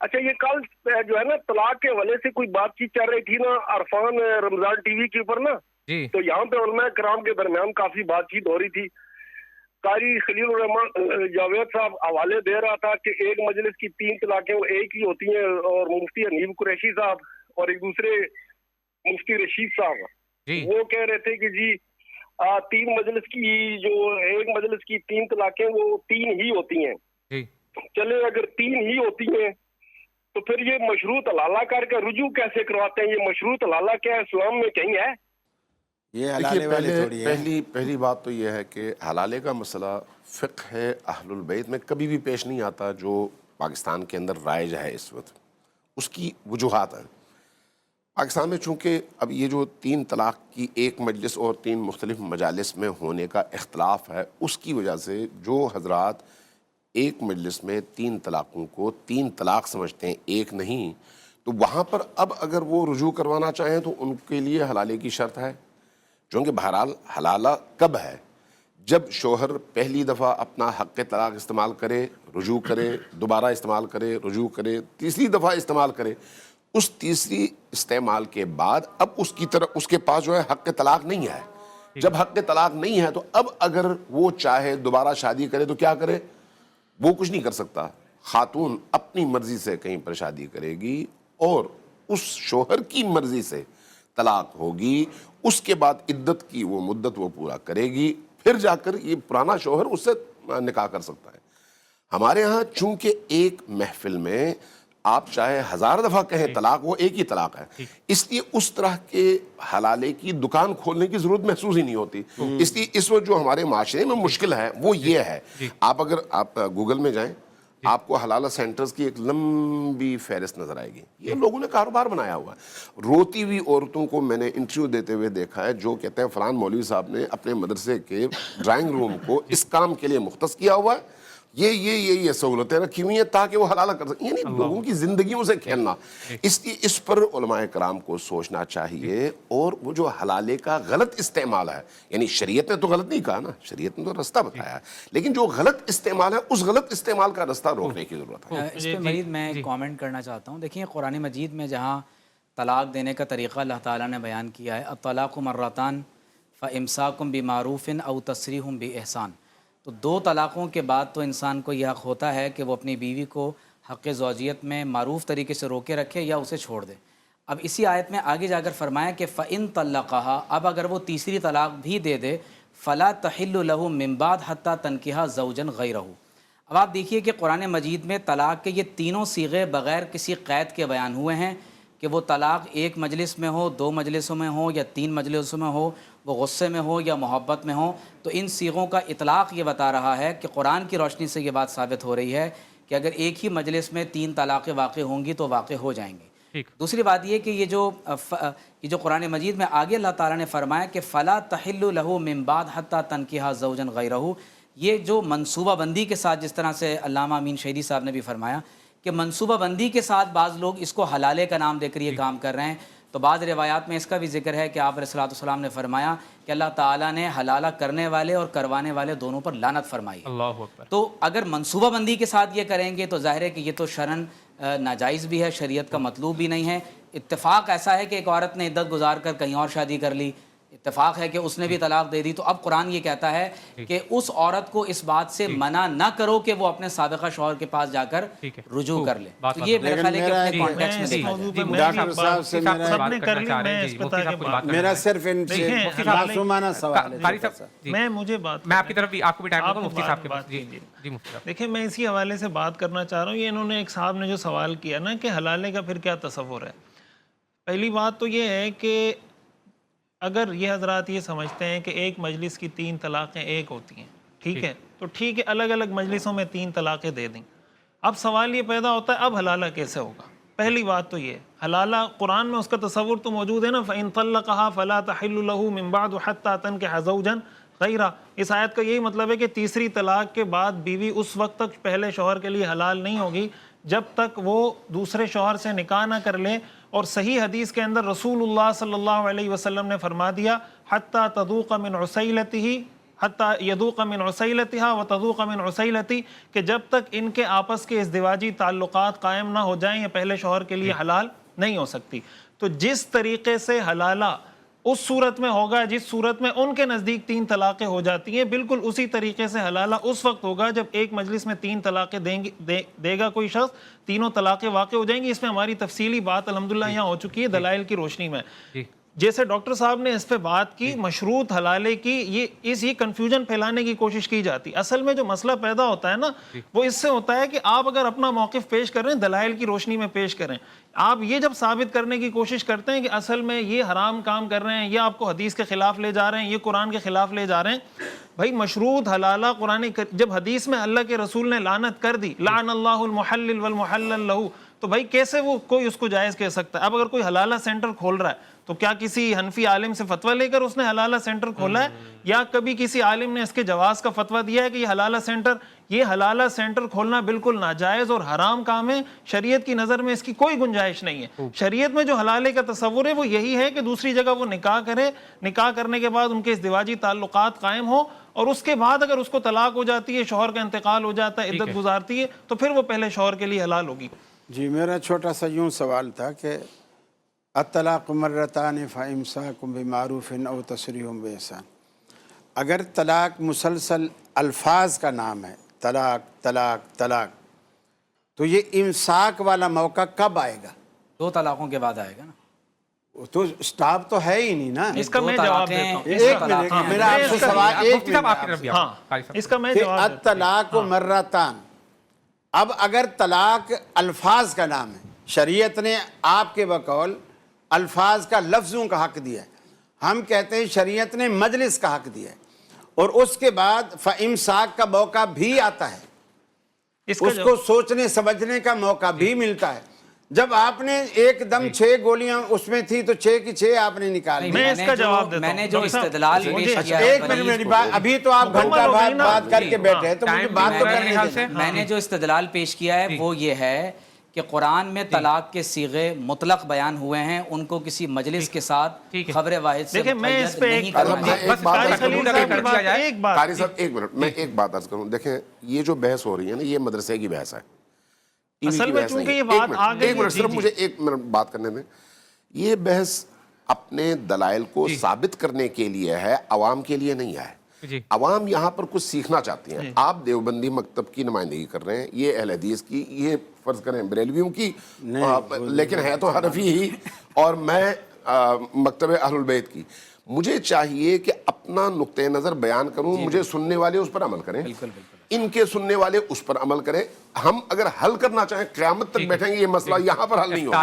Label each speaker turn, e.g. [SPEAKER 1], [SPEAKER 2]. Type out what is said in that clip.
[SPEAKER 1] اچھا یہ کل جو ہے نا طلاق کے حوالے سے کوئی بات چیت چل رہی تھی نا عرفان رمضان ٹی وی کے اوپر نا، تو یہاں پہ علماء کرام کے درمیان کافی بات چیت ہو رہی تھی. قاری خلیل الرحمان جاوید صاحب حوالے دے رہا تھا کہ ایک مجلس کی 3 طلاقیں وہ ایک ہی ہوتی ہیں، اور مفتی حنیف قریشی صاحب اور ایک دوسرے مفتی رشید صاحب وہ کہہ رہے تھے کہ جی 3 مجلس کی جو ایک مجلس کی 3 طلاقیں وہ 3 ہی ہوتی ہیں. چلے اگر 3 ہی ہوتی ہیں تو پھر یہ مشروط حلالہ کر کے رجوع کیسے کرواتے ہیں؟ یہ مشروط حلالہ کیا اسلام میں کہیں ہے؟
[SPEAKER 2] یہ حلالے والی تھوڑی ہے. پہلی بات تو یہ ہے کہ حلالے کا مسئلہ فقہ اہل البیت میں کبھی بھی پیش نہیں آتا جو پاکستان کے اندر رائج ہے اس وقت. اس کی وجوہات ہیں. پاکستان میں چونکہ اب یہ جو 3 طلاق کی ایک مجلس اور 3 مختلف مجالس میں ہونے کا اختلاف ہے، اس کی وجہ سے جو حضرات ایک مجلس میں 3 طلاقوں کو 3 طلاق سمجھتے ہیں، ایک نہیں، تو وہاں پر اب اگر وہ رجوع کروانا چاہیں تو ان کے لیے حلالے کی شرط ہے. چونکہ بہرحال حلالہ کب ہے؟ جب شوہر پہلی دفعہ اپنا حق طلاق استعمال کرے، رجوع کرے، دوبارہ استعمال کرے، رجوع کرے، تیسری دفعہ استعمال کرے. اس تیسری استعمال کے بعد اب اس کی طرف اس کے پاس جو ہے حق طلاق نہیں ہے. جب حق طلاق نہیں ہے تو اب اگر وہ چاہے دوبارہ شادی کرے تو کیا کرے؟ وہ کچھ نہیں کر سکتا. خاتون اپنی مرضی سے کہیں پر شادی کرے گی اور اس شوہر کی مرضی سے طلاق ہوگی. اس کے بعد عدت کی وہ مدت وہ پورا کرے گی، پھر جا کر یہ پرانا شوہر اس سے نکاح کر سکتا ہے. ہمارے ہاں چونکہ ایک محفل میں آپ چاہے 1000 دفعہ کہیں طلاق، وہ ایک ہی طلاق ہے، اس لیے اس طرح کے حلالے کی دکان کھولنے کی ضرورت محسوس ہی نہیں ہوتی. اس لیے اس وقت جو ہمارے معاشرے میں مشکل ہے وہ یہ ہے. اگر آپ گوگل میں جائیں آپ کو حلالہ سینٹرز کی ایک لمبی فہرست نظر آئے گی. یہ لوگوں نے کاروبار بنایا ہوا ہے. روتی ہوئی عورتوں کو میں نے انٹرویو دیتے ہوئے دیکھا ہے جو کہتے ہیں فلان مولوی صاحب نے اپنے مدرسے کے ڈرائنگ روم کو اس کام کے لیے مختص کیا ہوا ہے، یہ سہولتیں رکھی ہوئی ہیں تاکہ وہ حلالہ کر سکیں. یعنی لوگوں کی زندگیوں سے کھیلنا. اس لیے اس پر علماء کرام کو سوچنا چاہیے. اور وہ جو حلالے کا غلط استعمال ہے، یعنی شریعت نے تو غلط نہیں کہا نا، شریعت نے تو رستہ بتایا ہے، لیکن جو غلط استعمال ہے اس غلط استعمال کا رستہ روکنے کی ضرورت ہے.
[SPEAKER 3] اس پہ مزید میں کامنٹ کرنا چاہتا ہوں. دیکھیں قرآن مجید میں جہاں طلاق دینے کا طریقہ اللہ تعالیٰ نے بیان کیا ہے، الطلاق مرتان فامساکم بمعروف او تسریح باحسان، تو 2 طلاقوں کے بعد تو انسان کو یہ حق ہوتا ہے کہ وہ اپنی بیوی کو حق زوجیت میں معروف طریقے سے روکے رکھے یا اسے چھوڑ دے. اب اسی آیت میں آگے جا کر فرمایا کہ فَإِن طَلَّقَهَا، اب اگر وہ تیسری طلاق بھی دے دے، فَلَا تَحِلُّ لَهُ مِن بَعْدُ حَتَّى تَنكِحَ زَوْجًا غَيْرَهُ. اب آپ دیکھیے کہ قرآن مجید میں طلاق کے یہ تینوں صیغے بغیر کسی قید کے بیان ہوئے ہیں کہ وہ طلاق ایک مجلس میں ہو، 2 مجلسوں میں ہو یا 3 مجلسوں میں ہو، وہ غصے میں ہو یا محبت میں ہو. تو ان صیغوں کا اطلاق یہ بتا رہا ہے کہ قرآن کی روشنی سے یہ بات ثابت ہو رہی ہے کہ اگر ایک ہی مجلس میں 3 طلاقیں واقع ہوں گی تو واقع ہو جائیں گی. دوسری بات یہ کہ یہ جو قرآن مجید میں آگے اللہ تعالیٰ نے فرمایا کہ فَلَا تَحِلُّ لَهُ مِن بَعْدُ حَتَّى تَنكِحَ زَوْجًا غَيْرَهُ، یہ جو منصوبہ بندی کے ساتھ، جس طرح سے علامہ امین شہیدی صاحب نے بھی فرمایا کہ منصوبہ بندی کے ساتھ بعض لوگ اس کو حلالے کا نام دے کر یہ کام کر رہے ہیں. تو بعض روایات میں اس کا بھی ذکر ہے کہ آپ علیہ الصلوۃ والسلام نے فرمایا کہ اللہ تعالیٰ نے حلالہ کرنے والے اور کروانے والے دونوں پر لعنت فرمائی. اللہ اکبر. تو اگر منصوبہ بندی کے ساتھ یہ کریں گے تو ظاہر ہے کہ یہ تو شرعاً ناجائز بھی ہے، شریعت کا مطلوب بھی نہیں ہے. اتفاق ایسا ہے کہ ایک عورت نے عدت گزار کر کہیں اور شادی کر لی، اتفاق ہے کہ اس نے بھی طلاق دے دی، تو اب قرآن یہ کہتا ہے کہ اس عورت کو اس بات سے منع نہ کرو کہ وہ اپنے سابقہ شوہر کے پاس جا کر رجوع کر لے. تو یہ میرا خیال ہے کہ اپنے کانٹیکسٹ میں دیکھا جائے.
[SPEAKER 2] ڈاکٹر صاحب سے میرا صرف ان سے معصومانہ سوال ہے.
[SPEAKER 4] میں آپ کی طرف بھی آپ کو بھی ٹائم دوں گا مفتی صاحب کے پاس. جی مفتی صاحب
[SPEAKER 5] دیکھیں میں اسی حوالے سے بات کرنا چاہ رہا ہوں. یہ انہوں نے ایک صاحب نے جو سوال کیا نا کہ حلالے کا پھر کیا تصور ہے. پہلی بات تو یہ ہے کہ اگر یہ حضرات یہ سمجھتے ہیں کہ ایک مجلس کی 3 طلاقیں ایک ہوتی ہیں، ٹھیک ہے، تو ٹھیک ہے الگ الگ مجلسوں میں 3 طلاقیں دے دیں. اب سوال یہ پیدا ہوتا ہے اب حلالہ کیسے ہوگا. پہلی بات تو یہ حلالہ قرآن میں اس کا تصور تو موجود ہے نا، فَإِن طَلَّقَهَا فَلَا تَحِلُّ لَهُ مِن بَعْدُ حَتَّى تَنكِحَ زَوْجًا غَيْرَهُ. اس آیت کا یہی مطلب ہے کہ تیسری طلاق کے بعد بیوی اس وقت تک پہلے شوہر کے لیے حلال نہیں ہوگی جب تک وہ دوسرے شوہر سے نکاح نہ کر لے. اور صحیح حدیث کے اندر رسول اللہ صلی اللہ علیہ وسلم نے فرما دیا حتی تذوق من عسیلتہ حتی یذوق من عسیلتها وتذوق من عسیلتی، کہ جب تک ان کے آپس کے ازدواجی تعلقات قائم نہ ہو جائیں یہ پہلے شوہر کے لیے حلال نہیں ہو سکتی. تو جس طریقے سے حلالہ اس صورت میں ہوگا جس صورت میں ان کے نزدیک 3 طلاقیں ہو جاتی ہیں، بالکل اسی طریقے سے حلالہ اس وقت ہوگا جب ایک مجلس میں 3 طلاقیں دے گا کوئی شخص، تینوں طلاقیں واقع ہو جائیں گی. اس میں ہماری تفصیلی بات الحمدللہ یہاں ہو چکی ہے دلائل کی روشنی میں. جیسے ڈاکٹر صاحب نے اس پہ بات کی مشروط حلالے کی، یہ کنفیوژن پھیلانے کی کوشش کی جاتی. اصل میں جو مسئلہ پیدا ہوتا ہے نا وہ اس سے ہوتا ہے کہ آپ اگر اپنا موقف پیش کر رہے ہیں دلائل کی روشنی میں پیش کریں. آپ یہ جب ثابت کرنے کی کوشش کرتے ہیں کہ اصل میں یہ حرام کام کر رہے ہیں، یہ آپ کو حدیث کے خلاف لے جا رہے ہیں، یہ قرآن کے خلاف لے جا رہے ہیں. بھائی مشروط حلالہ قرآن جب حدیث میں اللہ کے رسول نے لعنت کر دی، لعن اللہ المحلل والمحلل لہ، تو بھائی کیسے وہ کوئی اس کو جائز کہہ سکتا ہے؟ اب اگر کوئی حلالہ سینٹر کھول رہا ہے تو کیا کسی حنفی عالم سے فتویٰ لے کر اس نے حلالہ سینٹر کھولا ہے، یا کبھی کسی عالم نے اس کے جواز کا فتویٰ دیا ہے کہ یہ حلالہ سینٹر کھولنا بالکل ناجائز اور حرام کام ہے؟ شریعت کی نظر میں اس کی کوئی گنجائش نہیں ہے. شریعت میں جو حلالے کا تصور ہے وہ یہی ہے کہ دوسری جگہ وہ نکاح کرے، نکاح کرنے کے بعد ان کے ازدواجی تعلقات قائم ہوں، اور اس کے بعد اگر اس کو طلاق ہو جاتی ہے، شوہر کا انتقال ہو جاتا ہے، عدت گزارتی ہے، تو پھر وہ پہلے شوہر کے لیے حلال ہوگی.
[SPEAKER 6] جی میرا چھوٹا سا یوں سوال تھا کہ الطلاق مرتان فامساک بمعروف او تسریح باحسان، اگر طلاق مسلسل الفاظ کا نام ہے، طلاق طلاق طلاق، تو یہ امساک والا موقع کب آئے گا؟
[SPEAKER 3] 2 طلاقوں کے بعد آئے گا نا.
[SPEAKER 6] تو سٹاپ تو ہے ہی نہیں نا.
[SPEAKER 5] اس کا میں جواب دیتا ہوں.
[SPEAKER 6] ایک منٹ میرا آپ سے سوال، ایک
[SPEAKER 5] منٹ، اس کا میں جواب
[SPEAKER 6] الطلاق مرتان. اب اگر طلاق الفاظ کا نام ہے، شریعت نے آپ کے بقول الفاظ کا لفظوں کا حق دیا ہے، ہم کہتے ہیں شریعت نے مجلس کا حق دیا ہے، اور اس کے بعد فامساک کا موقع بھی آتا ہے، اس کو سوچنے سمجھنے کا موقع بھی ملتا ہے. جب آپ نے ایک دم 6 گولیاں اس میں تھی تو 6 کی 6 آپ نے نکالی.
[SPEAKER 5] میں اس کا جواب دیتا ہوں.
[SPEAKER 3] میں نے جو استدلال پیش کیا ہے،
[SPEAKER 6] ایک منٹ میری بات، ابھی تو آپ گھنٹہ بعد بات کر کے بیٹھے ہیں تو مجھے بات تو کرنے دیں.
[SPEAKER 3] میں نے جو استدلال پیش کیا ہے وہ یہ ہے کہ قرآن میں طلاق کے صیغے مطلق بیان ہوئے ہیں، ان کو کسی مجلس کے ساتھ خبر واحد سے مقید نہیں کرنا ہے.
[SPEAKER 2] قاری صاحب ایک منٹ، میں ایک بات عرض کروں. دیکھیں یہ جو بحث ہو رہی ہے نا یہ مدرسے کی بحث ہے،
[SPEAKER 5] اصل میں چونکہ یہ بات آگے،
[SPEAKER 2] ایک منٹ صرف مجھے ایک منٹ بات کرنے دیں. یہ بحث اپنے دلائل کو ثابت کرنے کے لیے ہے، عوام کے لیے نہیں ہے. عوام یہاں پر کچھ سیکھنا چاہتی ہیں. آپ دیوبندی مکتب کی نمائندگی کر رہے ہیں، یہ اہل حدیث کی، یہ فرض کریں بریلویوں کی، لیکن ہے تو حنفی ہی، اور میں مکتب اہل البیت کی. مجھے چاہیے کہ اپنا نقطہ نظر بیان کروں، مجھے سننے والے اس پر عمل کریں، ان کے سننے والے اس پر عمل کریں. ہم اگر حل کرنا چاہیں قیامت تک بیٹھیں گے، یہ مسئلہ یہاں پر حل نہیں ہوگا.